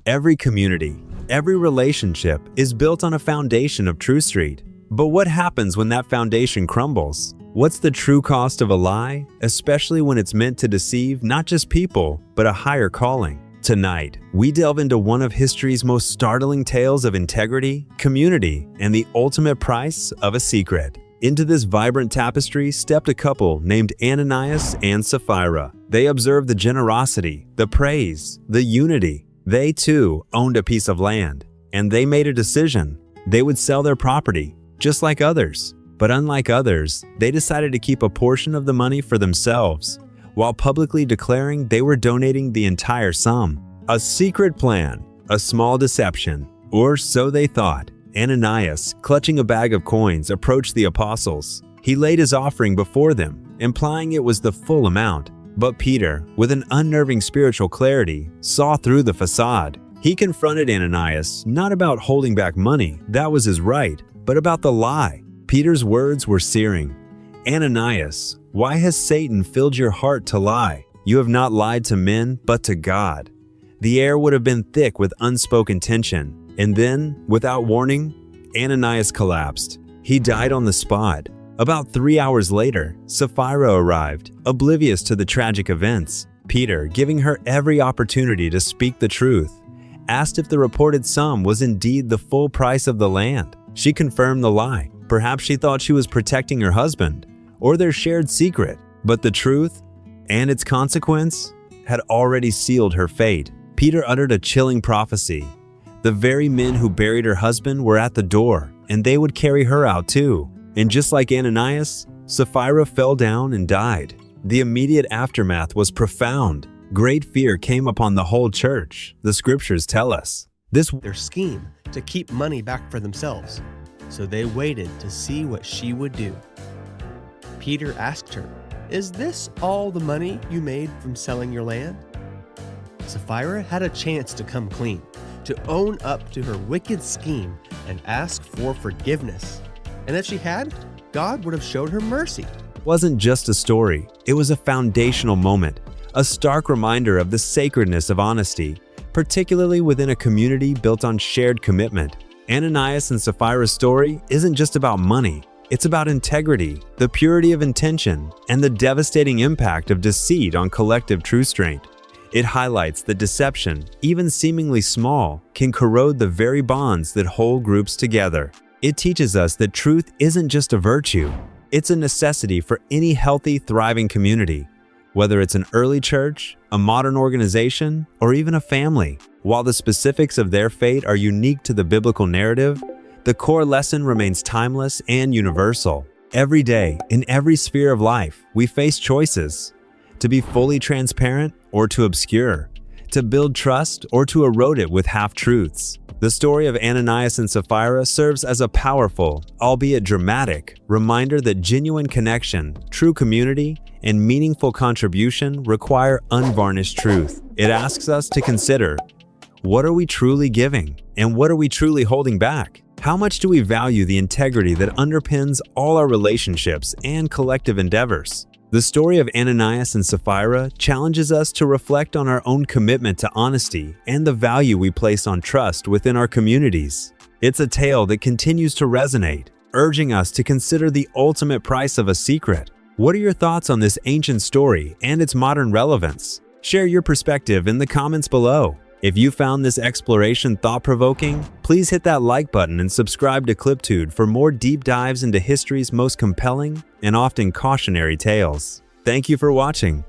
Every community, every relationship is built on a foundation of True Street. But what happens when that foundation crumbles? What's the true cost of a lie, especially when it's meant to deceive not just people, but a higher calling? Tonight, we delve into one of history's most startling tales of integrity, community, and the ultimate price of a secret. Into this vibrant tapestry stepped a couple named Ananias and Sapphira. They observed the generosity, the praise, the unity. They too owned a piece of land, and they made a decision. They would sell their property, just like others. But unlike others, they decided to keep a portion of the money for themselves, while publicly declaring they were donating the entire sum. A secret plan, a small deception, or so they thought. Ananias, clutching a bag of coins, approached the apostles. He laid his offering before them, implying it was the full amount. But Peter, with an unnerving spiritual clarity, saw through the facade. He confronted Ananias not about holding back money, that was his right, but about the lie. Peter's words were searing. Ananias, why has Satan filled your heart to lie? You have not lied to men, but to God. The air would have been thick with unspoken tension. And then, without warning, Ananias collapsed. He died on the spot. About 3 hours later, Sapphira arrived, oblivious to the tragic events. Peter, giving her every opportunity to speak the truth, asked if the reported sum was indeed the full price of the land. She confirmed the lie. Perhaps she thought she was protecting her husband or their shared secret, but the truth and its consequence had already sealed her fate. Peter uttered a chilling prophecy. The very men who buried her husband were at the door, and they would carry her out too. And just like Ananias, Sapphira fell down and died. The immediate aftermath was profound. Great fear came upon the whole church, the scriptures tell us. Their scheme to keep money back for themselves, so they waited to see what she would do. Peter asked her, "Is this all the money you made from selling your land?" Sapphira had a chance to come clean, to own up to her wicked scheme and ask for forgiveness. And if she had, God would have showed her mercy. It wasn't just a story, it was a foundational moment, a stark reminder of the sacredness of honesty, particularly within a community built on shared commitment. Ananias and Sapphira's story isn't just about money, it's about integrity, the purity of intention, and the devastating impact of deceit on collective true strength. It highlights that deception, even seemingly small, can corrode the very bonds that hold groups together. It teaches us that truth isn't just a virtue, it's a necessity for any healthy, thriving community, whether it's an early church, a modern organization, or even a family. While the specifics of their fate are unique to the biblical narrative, the core lesson remains timeless and universal. Every day, in every sphere of life, we face choices: to be fully transparent or to obscure, to build trust or to erode it with half-truths. The story of Ananias and Sapphira serves as a powerful, albeit dramatic, reminder that genuine connection, true community, and meaningful contribution require unvarnished truth. It asks us to consider, what are we truly giving? And what are we truly holding back? How much do we value the integrity that underpins all our relationships and collective endeavors? The story of Ananias and Sapphira challenges us to reflect on our own commitment to honesty and the value we place on trust within our communities. It's a tale that continues to resonate, urging us to consider the ultimate price of a secret. What are your thoughts on this ancient story and its modern relevance? Share your perspective in the comments below. If you found this exploration thought-provoking, please hit that like button and subscribe to Cliptude for more deep dives into history's most compelling and often cautionary tales. Thank you for watching.